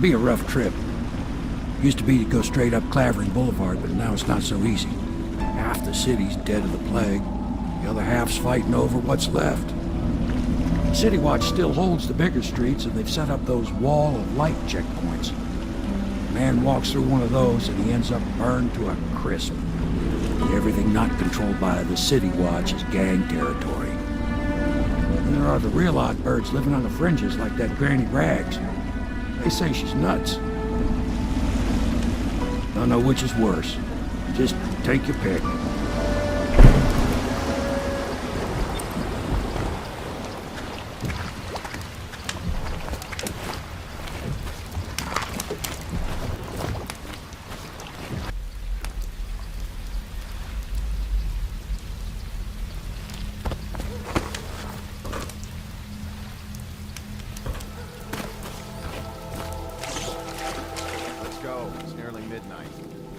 be a rough trip. Used to be to go straight up Clavering Boulevard, but now it's not so easy. Half the city's dead of the plague. The other half's fighting over what's left. City Watch still holds the bigger streets, and they've set up those wall of light checkpoints. A man walks through one of those, and he ends up burned to a crisp. Everything not controlled by the City Watch is gang territory. And there are the real odd birds living on the fringes like that Granny Rags. They say she's nuts. Don't know which is worse. Just take your pick.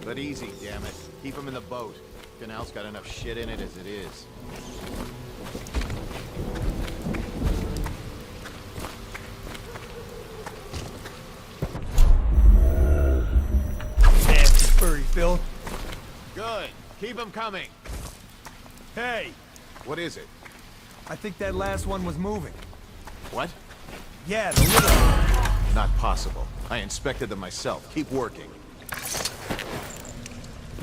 But easy, damn it. Keep him in the boat. Canal's got enough shit in it as it is. Nasty furry filth. Good. Keep him coming. Hey! What is it? I think that last one was moving. What? Yeah, the little one. Not possible. I inspected them myself. Keep working.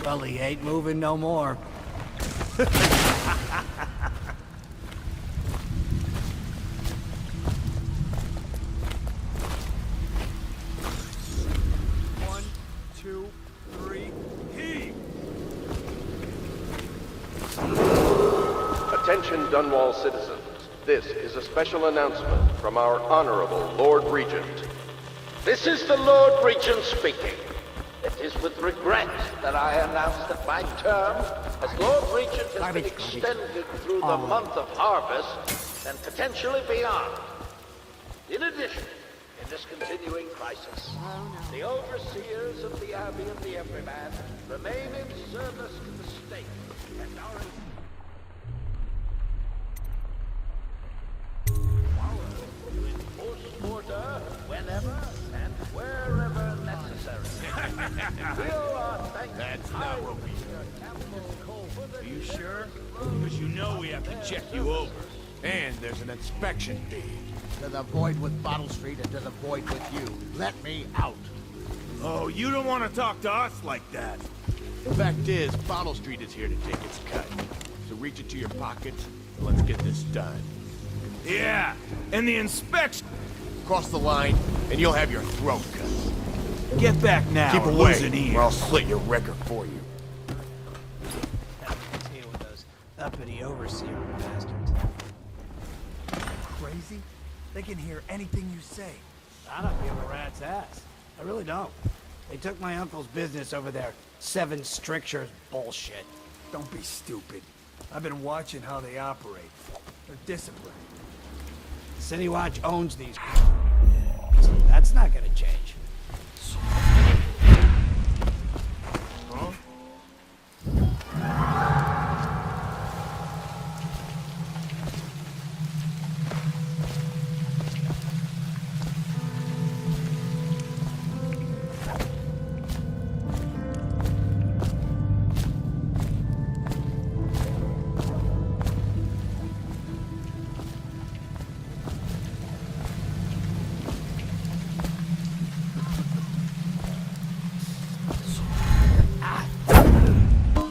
Well, he ain't moving no more. 1, 2, 3, heave! Attention Dunwall citizens. This is a special announcement from our Honorable Lord Regent. This is the Lord Regent speaking. It is with regret that I announce that my term as Lord Regent has been extended through the month of harvest and potentially beyond. In addition, in this continuing crisis, the overseers of the Abbey and the Everyman remain in service to the state and are to enforce order whenever and wherever necessary. That's not what we do. Are you sure? Because you know we have to check you over. And there's an inspection fee. To the void with Bottle Street and to the void with you. Let me out. Oh, you don't want to talk to us like that. The fact is, Bottle Street is here to take its cut. So reach into your pockets and let's get this done. Yeah, and the inspection. Cross the line, and you'll have your throat cut. Get back now. Keep or away, lose an ear. or I'll slit your record for you. Deal with those uppity overseer bastards. Crazy? They can hear anything you say. I don't give a rat's ass. I really don't. They took my uncle's business over there. 7 strictures bullshit. Don't be stupid. I've been watching how they operate. They're disciplined. City Watch owns these. So that's not gonna change. Huh?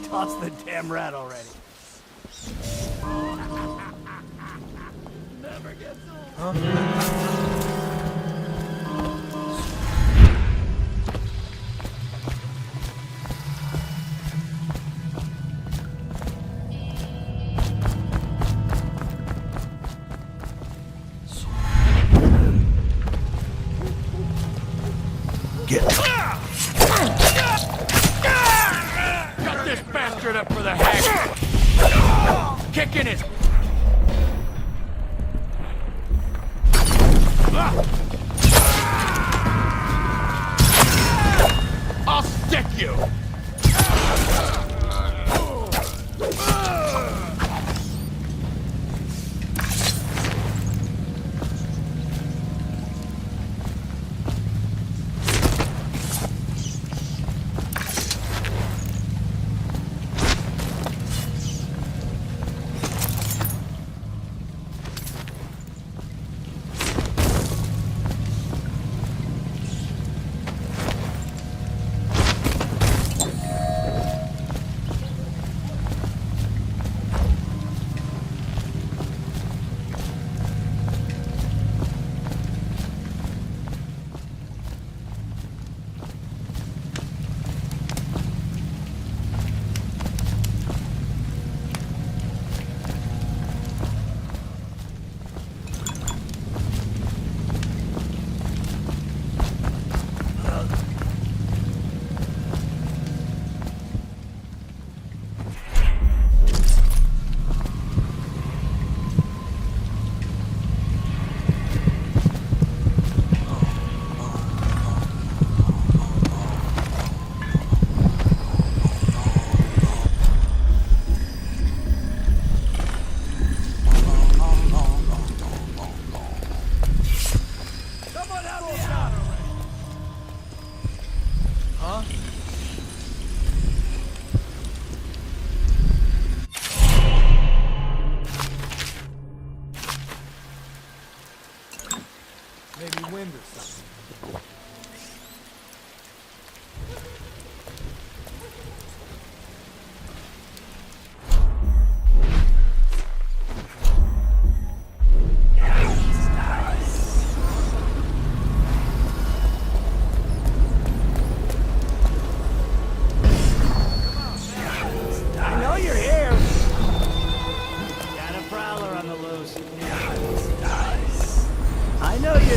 Toss the damn rat already. Never gets old. Got this bastard up for the hang. Kicking his. I'll stick you.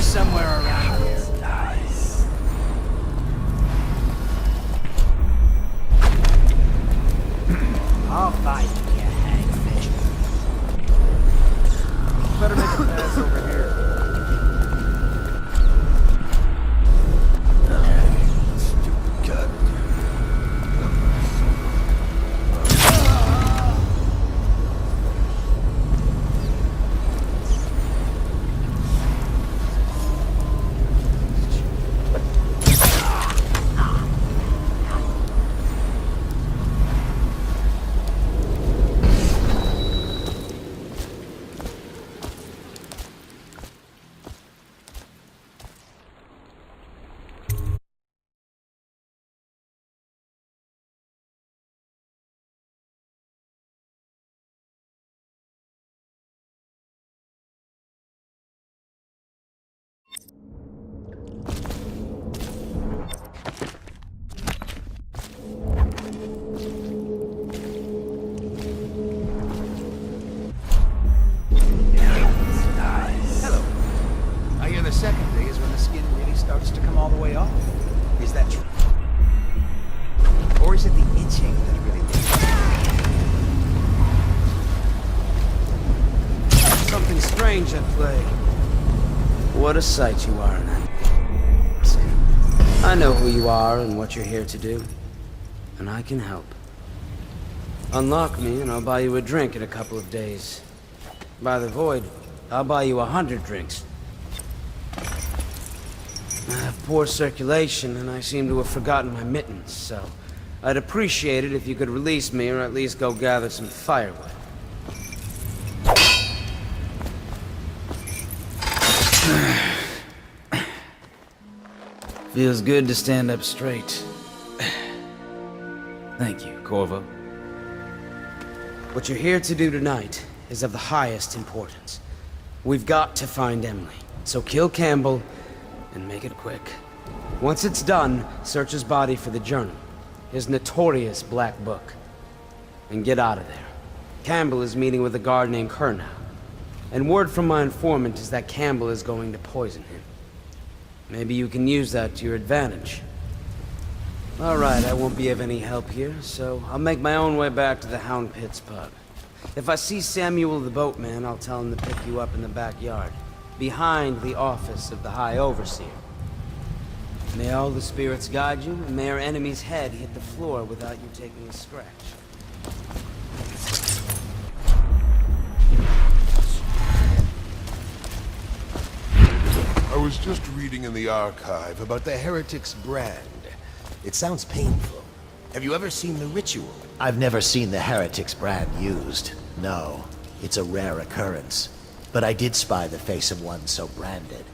somewhere around here. Nice. I'll find you, hagfish. Better make a pass over here. Stupid cut. Hello. I hear the second day is when the skin really starts to come all the way off. Is that true? Or is it the itching that really Something strange at play. What a sight you are in that. I know who you are and what you're here to do, and I can help. Unlock me and I'll buy you a drink in a couple of days. By the void, I'll buy you 100 drinks. I have poor circulation and I seem to have forgotten my mittens, so I'd appreciate it if you could release me or at least go gather some firewood. Feels good to stand up straight. Thank you, Corvo. What you're here to do tonight is of the highest importance. We've got to find Emily, so kill Campbell and make it quick. Once it's done, search his body for the journal, his notorious black book, and get out of there. Campbell is meeting with a guard named Kernow, and word from my informant is that Campbell is going to poison him. Maybe you can use that to your advantage. All right, I won't be of any help here, so I'll make my own way back to the Hound Pits pub. If I see Samuel the boatman, I'll tell him to pick you up in the backyard, behind the office of the High Overseer. May all the spirits guide you, and may our enemy's head hit the floor without you taking a scratch. I was just reading in the archive about the Heretic's brand. It sounds painful. Have you ever seen the ritual? I've never seen the Heretic's brand used. No, it's a rare occurrence. But I did spy the face of one so branded.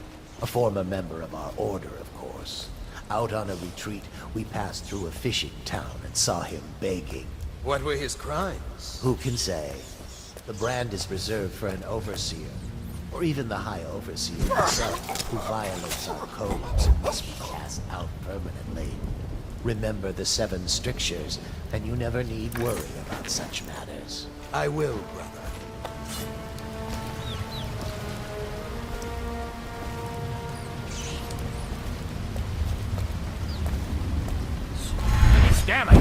A former member of our order, of course. Out on a retreat, we passed through a fishing town and saw him begging. What were his crimes? Who can say? The brand is reserved for an overseer, or even the High Overseer himself, who violates our codes and must be cast out permanently. Remember the 7 strictures, and you never need worry about such matters. I will, brother. Damn it!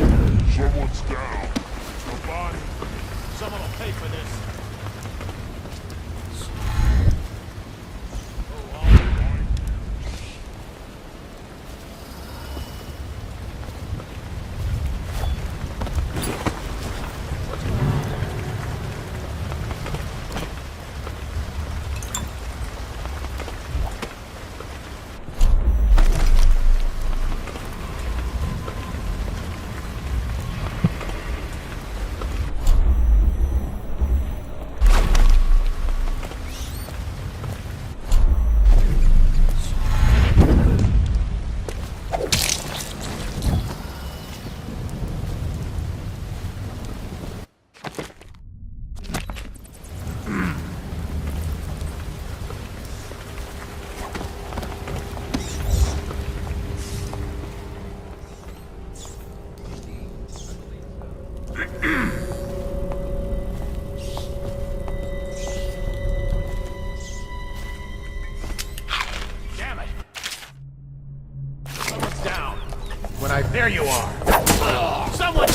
Someone's down. A body. Someone will pay for this. There you are. Someone...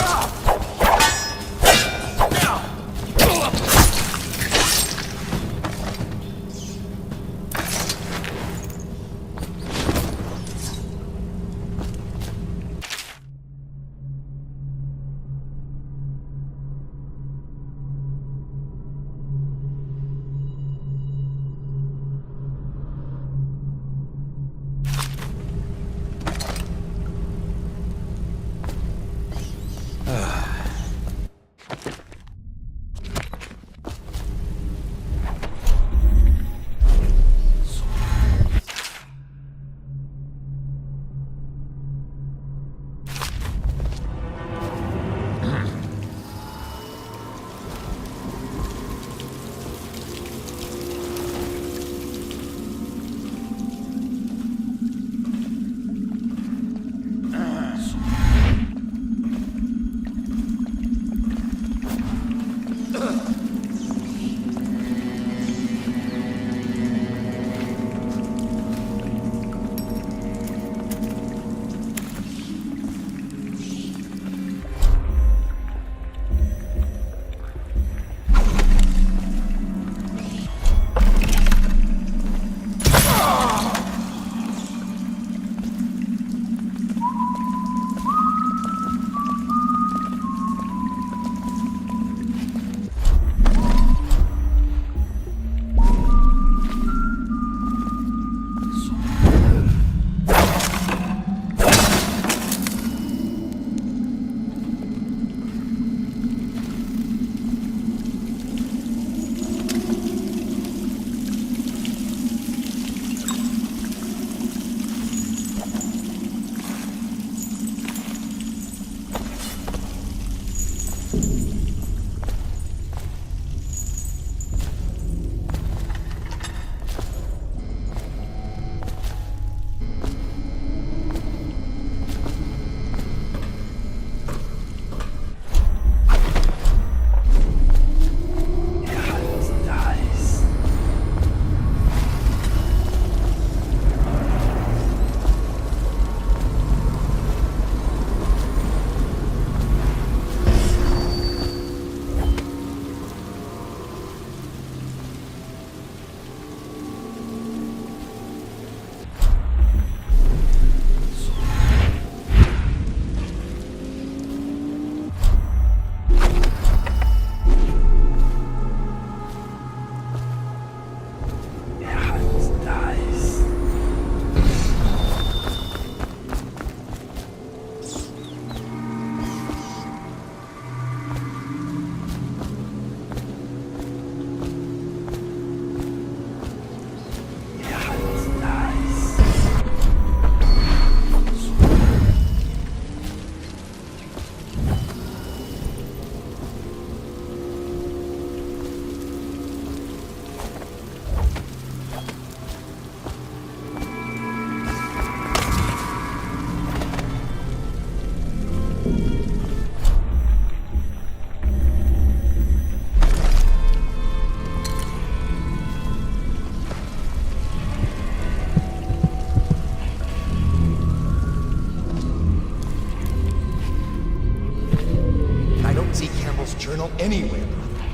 Journal anywhere, brother.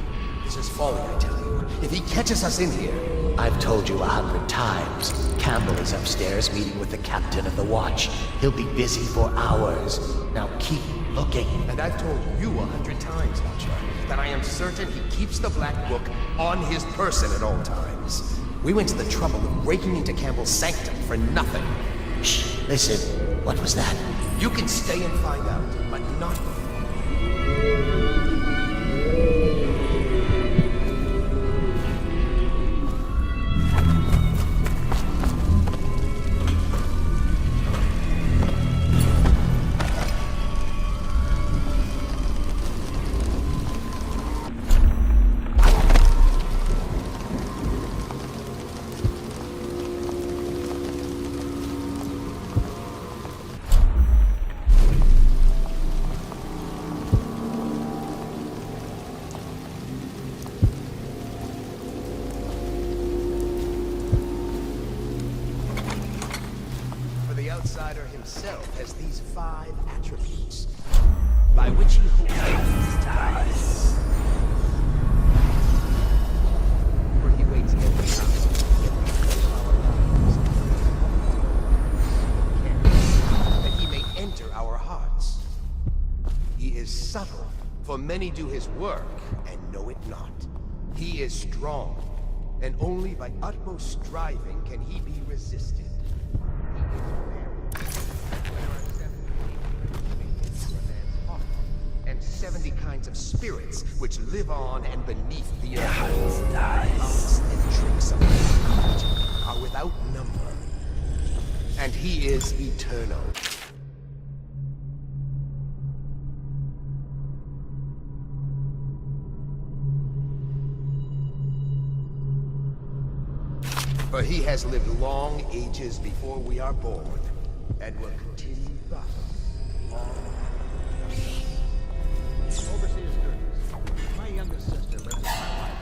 This is folly, I tell you. If he catches us in here... I've told you 100 times. Campbell is upstairs meeting with the captain of the watch. He'll be busy for hours. Now keep looking. And I've told you 100 times, Hotshot, that I am certain he keeps the Black Book on his person at all times. We went to the trouble of breaking into Campbell's sanctum for nothing. Shh, listen. What was that? You can stay and find out, but not before. himself has these 5 attributes, by which he holds where he waits every hour that he may enter our hearts. He is subtle, for many do his work and know it not. He is strong, and only by utmost striving can he be resisted. He is and 70 kinds of spirits which live on and beneath the earth. Arts and tricks of magic are without number, and he is eternal. For he has lived long ages before we are born, and will continue thus long. Overseer Sturgis, my youngest sister lives in my life.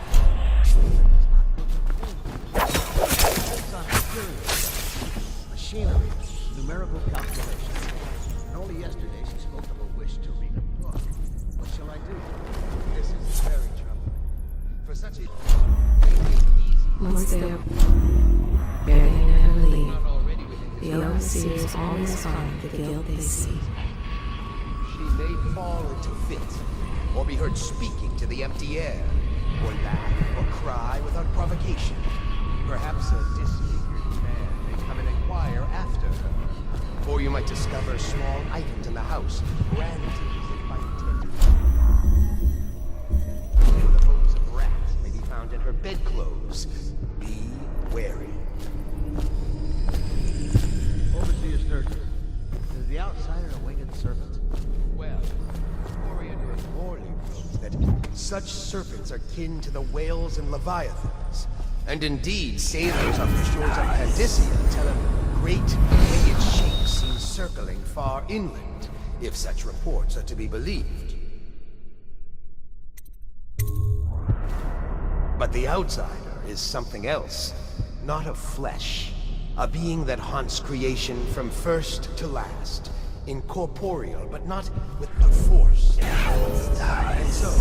It's on machinery, numerical calculations. And only yesterday she spoke of a wish to read a book. What shall I do? This is very troubling. For such a Once they're bearing and leave, the overseers always find the guilt they seek. She may fall into fit, or be heard speaking to the empty air, or laugh or cry without provocation. Perhaps a disfigured man may come and inquire after her. Or you might discover small items in the house, branded as if by intent. Or the bones of rats may be found in her bedclothes. Be wary. Overseer Sturgis, is the outsider a winged serpent? Well, Orion Morley wrote that such serpents are kin to the whales and leviathans. And indeed, sailors off the shores of Pandysia tell of great winged shapes seen circling far inland, if such reports are to be believed. But the outsider is something else, not of flesh. A being that haunts creation from first to last, incorporeal, but not with the force. And so...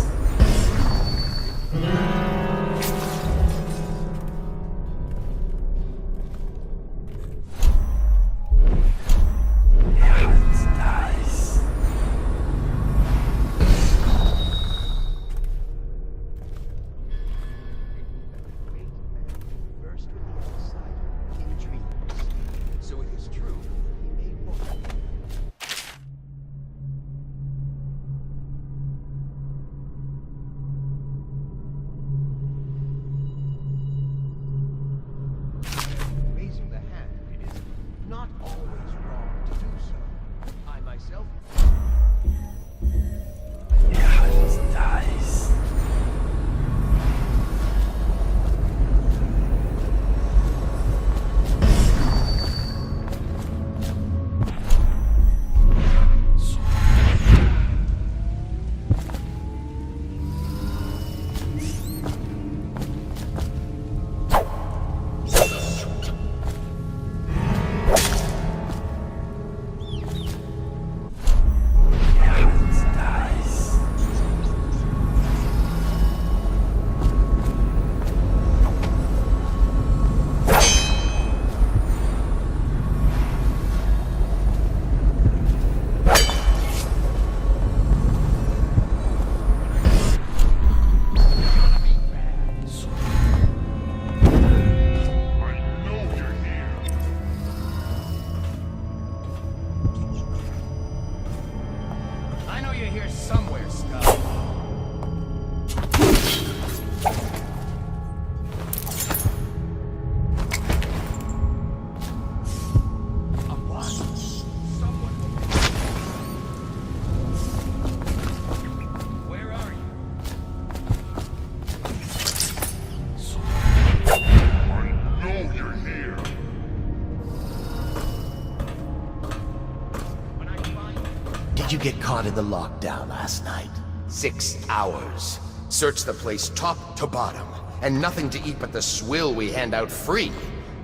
you get caught in the lockdown last night? 6 hours. Searched the place top to bottom, and nothing to eat but the swill we hand out free.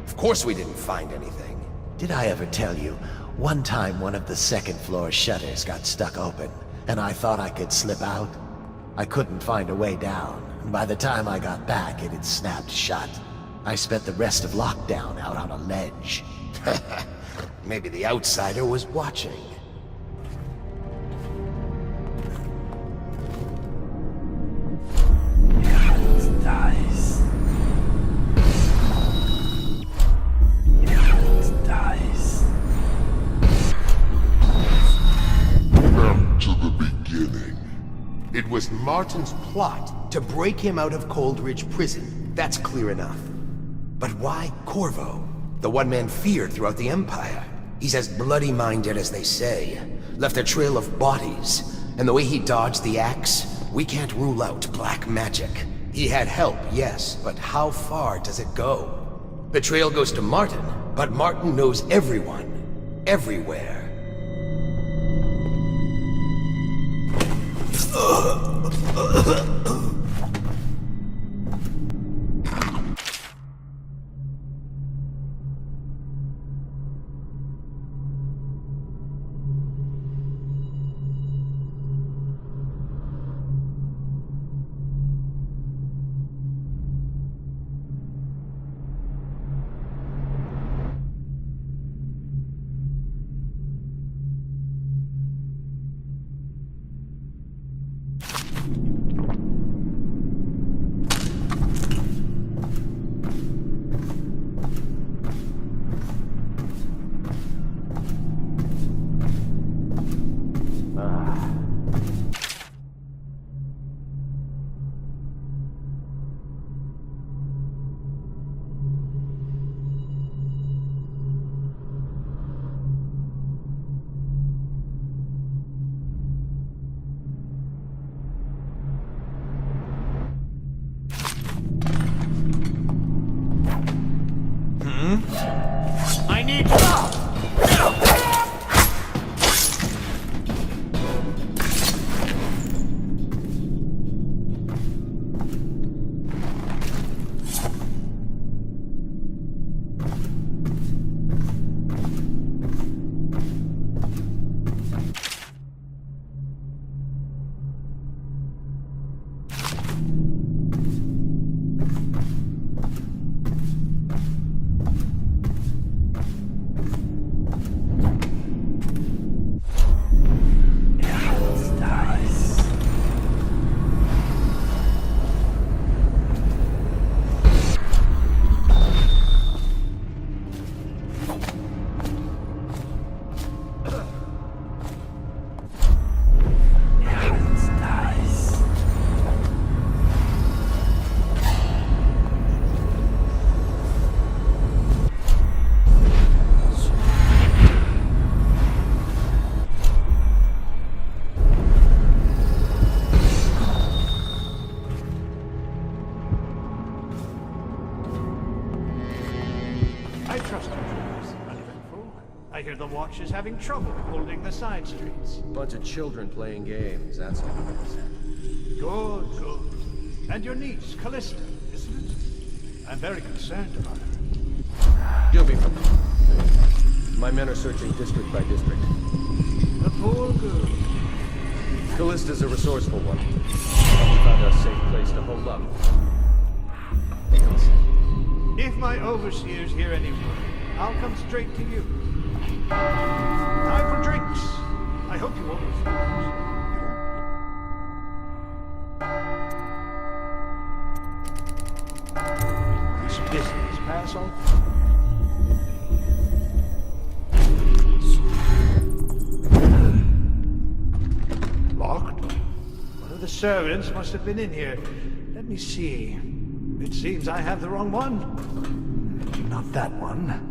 Of course we didn't find anything. Did I ever tell you One time, one of the second-floor shutters got stuck open, and I thought I could slip out. I couldn't find a way down, and by the time I got back, it had snapped shut. I spent the rest of lockdown out on a ledge. Maybe the outsider was watching. It was Martin's plot to break him out of Coldridge Prison. That's clear enough. But why Corvo? The one man feared throughout the Empire. He's as bloody-minded as they say. Left a trail of bodies. And the way he dodged the axe, we can't rule out black magic. He had help, yes, but how far does it go? The trail goes to Martin, but Martin knows everyone. Everywhere. I need I hear the Watch is having trouble holding the side streets. Bunch of children playing games, that's all. Good, good. And your niece, Callista, isn't it? I'm very concerned about her. She'll be fine. My men are searching district by district. The poor girl. Callista's a resourceful one. We found a safe place to hold up. If my overseers hear any word, I'll come straight to you. Time for drinks. I hope you won't refuse. This business pass on? Locked? One of the servants must have been in here. Let me see. It seems I have the wrong one. Not that one.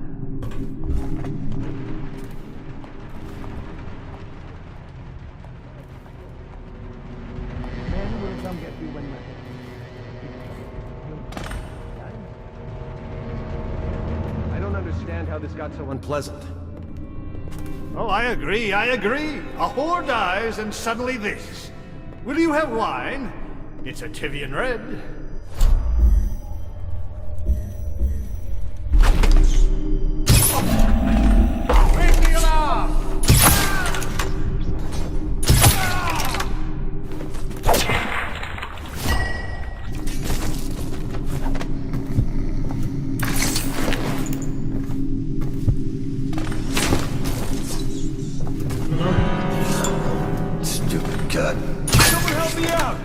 I don't understand how this got so unpleasant. Oh, I agree, I agree. A whore dies and suddenly this. Will you have wine? It's a Tivian red. Ring the alarm! Stupid cut. Someone help me out!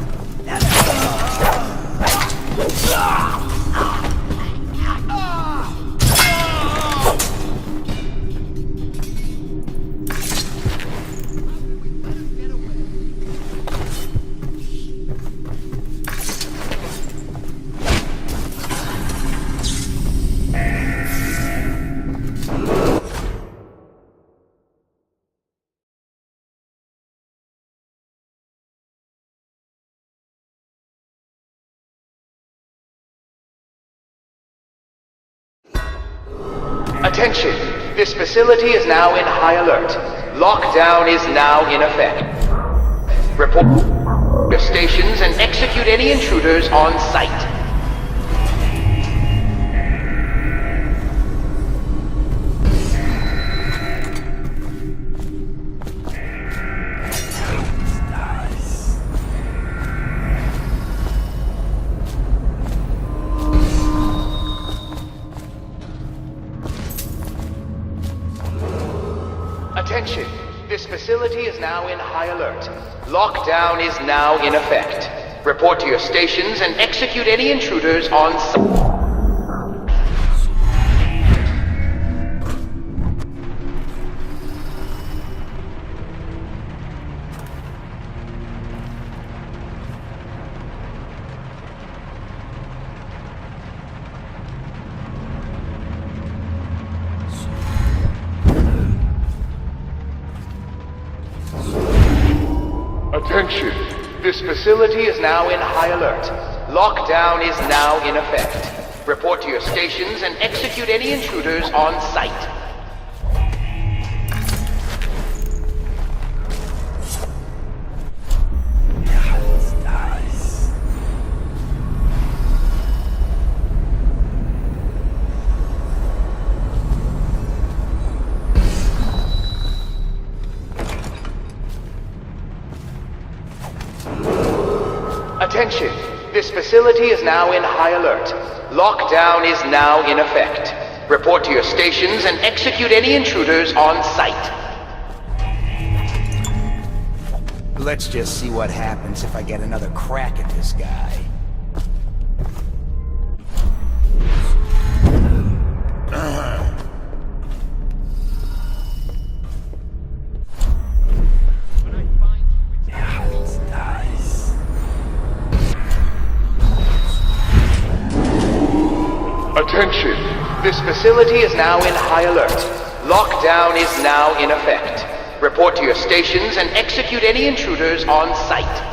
Attention! This facility is now in high alert. Lockdown is now in effect. Report your stations and execute any intruders on site. Attention! This facility is now in high alert. Lockdown is now in effect. Report to your stations and execute any intruders on site. Attention! This facility is now in high alert. Lockdown is now in effect. Report to your stations and execute any intruders on site. Attention! This facility is now in high alert. Lockdown is now in effect. Report to your stations and execute any intruders on site. Let's just see what happens if I get another crack at this guy. Attention! This facility is now in high alert. Lockdown is now in effect. Report to your stations and execute any intruders on site.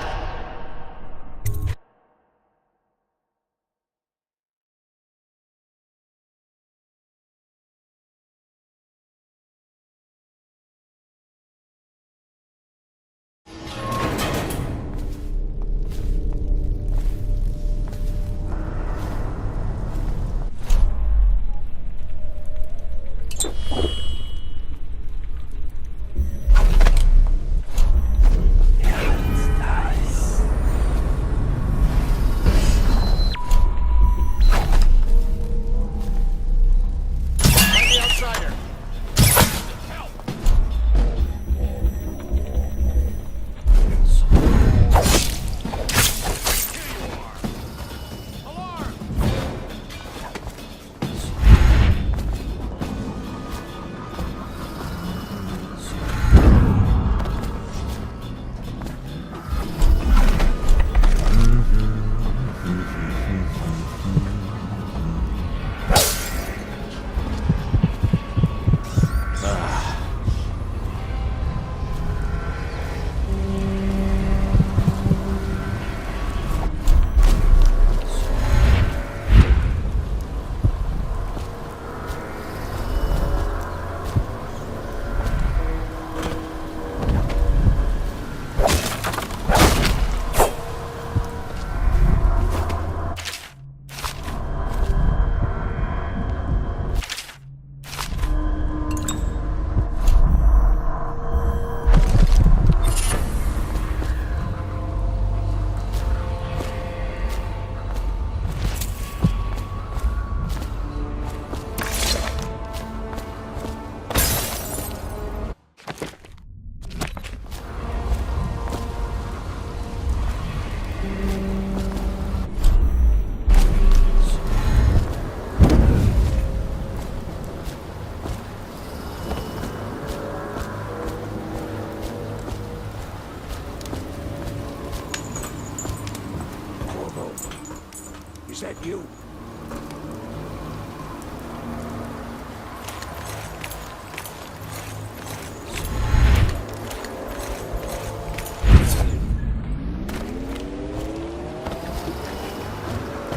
Is that you?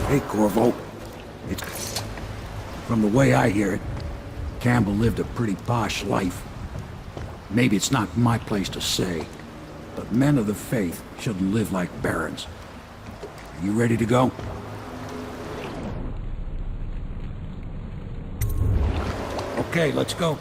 Hey, Corvo. It's... From the way I hear it, Campbell lived a pretty posh life. Maybe it's not my place to say, but men of the faith shouldn't live like barons. Are you ready to go? Okay, let's go.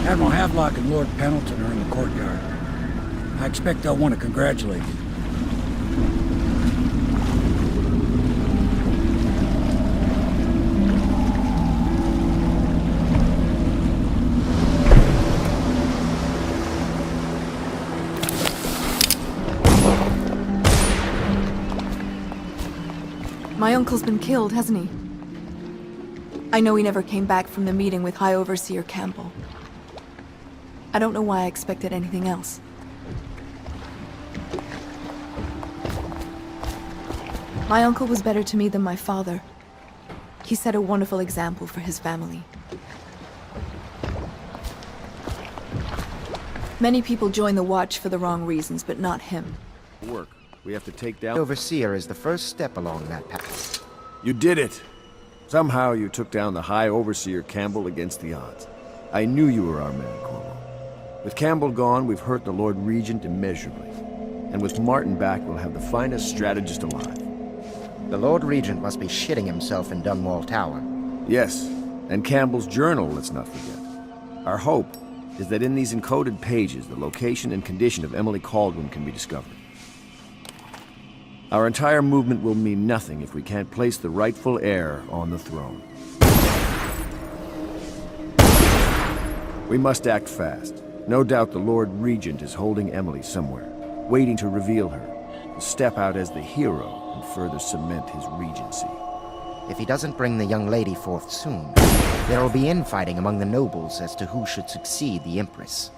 Admiral Havelock and Lord Pendleton are in the courtyard. I expect they'll want to congratulate you. My uncle's been killed, hasn't he? I know he never came back from the meeting with High Overseer Campbell. I don't know why I expected anything else. My uncle was better to me than my father. He set a wonderful example for his family. Many people join the Watch for the wrong reasons, but not him. Work. We have to take down... Overseer is the first step along that path. You did it! Somehow you took down the High Overseer Campbell against the odds. I knew you were our man, Corvo. With Campbell gone, we've hurt the Lord Regent immeasurably. And with Martin back, we'll have the finest strategist alive. The Lord Regent must be shitting himself in Dunwall Tower. Yes, and Campbell's journal, let's not forget. Our hope is that in these encoded pages, the location and condition of Emily Kaldwin can be discovered. Our entire movement will mean nothing if we can't place the rightful heir on the throne. We must act fast. No doubt the Lord Regent is holding Emily somewhere, waiting to reveal her, to step out as the hero and further cement his regency. If he doesn't bring the young lady forth soon, there will be infighting among the nobles as to who should succeed the Empress.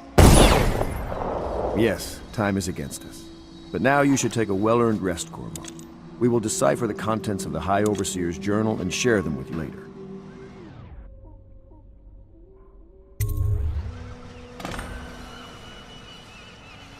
Yes, time is against us. But now you should take a well-earned rest, Corvo. We will decipher the contents of the High Overseer's journal and share them with you later.